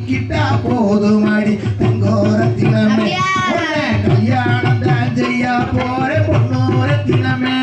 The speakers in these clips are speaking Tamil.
கட்டிக்கிட்டா போதுமாடி தங்கோரத்தினமே கல்யாணம் தான் செய்ய போற பொண்ணோரத்தினமே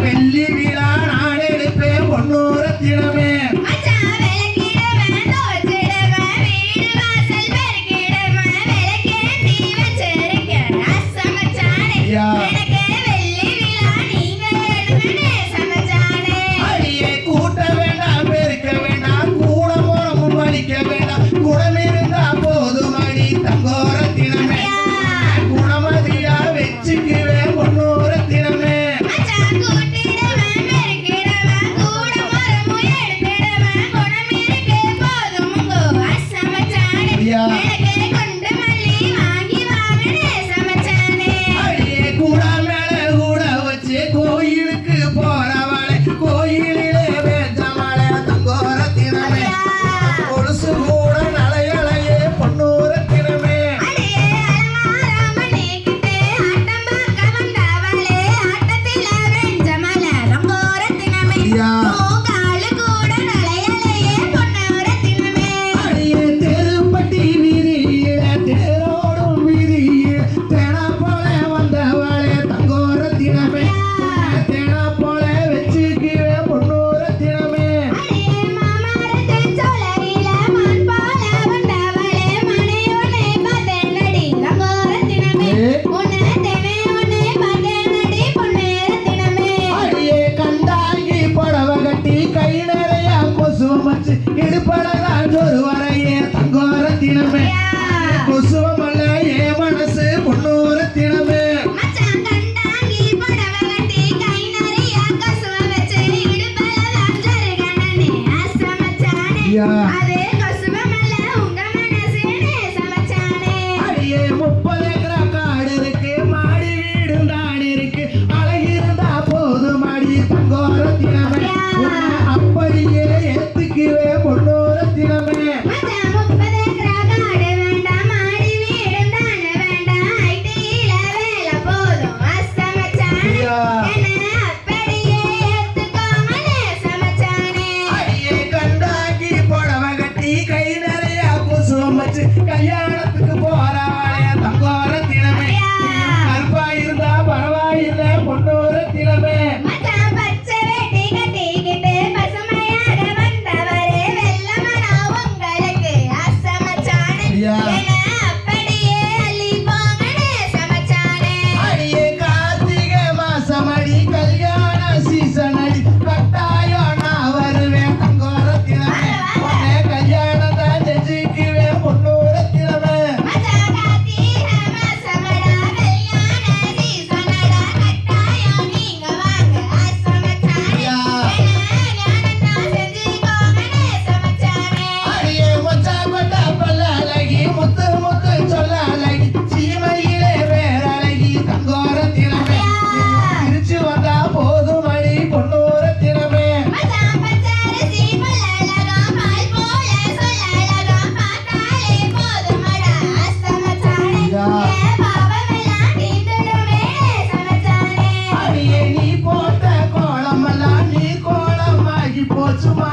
வெள்ளி விழா நான் எடுப்பேன் பொன்னோரத்தினமே அடியே கூட்ட வேண்டாம் பெருக்க வேண்டாம் கூட மூலமும் வலிக்க வேண்டாம் குடமிருந்தா போதும் அடி தங்கோரத்தினமே குணமதியா வச்சுக்குவேன் பொன்னோரத்தினமே இடுப்படலாம் ஒரு வரையே தங்கோரத்தினமே கொசுவமல்ல ஏ மனசு பொன்னோரத்தினமே அடியே 30 ஏக்கரா காடு இருக்கு மாடி வீடு தான் இருக்கு அழகிருந்தா போதும் அடி தங்கோரத்தினமே அப்படியே ஏத்துக்குவே பொன்னோரத்தினமே கல்யாணத்துக்கு போறாளே தங்கோரத்தினமே கருப்பா இருந்தா பரவாயில்ல பொன்னோரத்தினமே அடியே கார்த்திகை மாசம் அடி கல்யாண சீசன் அடி கட்டாயம் நான் வருவேன் தங்கோரத்தினமே கல்யாணம் தான் செஞ்சுக்குவேன் பொன்னோரத்தினமே அடியே மொச்சா கொட்டா பல்ல அழகி முத்து முத்து சொல்ல அழகி சீமையிலே வேற அழகி தங்கோரத்தினமே திருச்சி வந்தா போதும் அடி பொன்னோரத்தினமே அடியே நீ போட்ட கோலமெல்லாம் நீ கோலமாகி போச்சுமா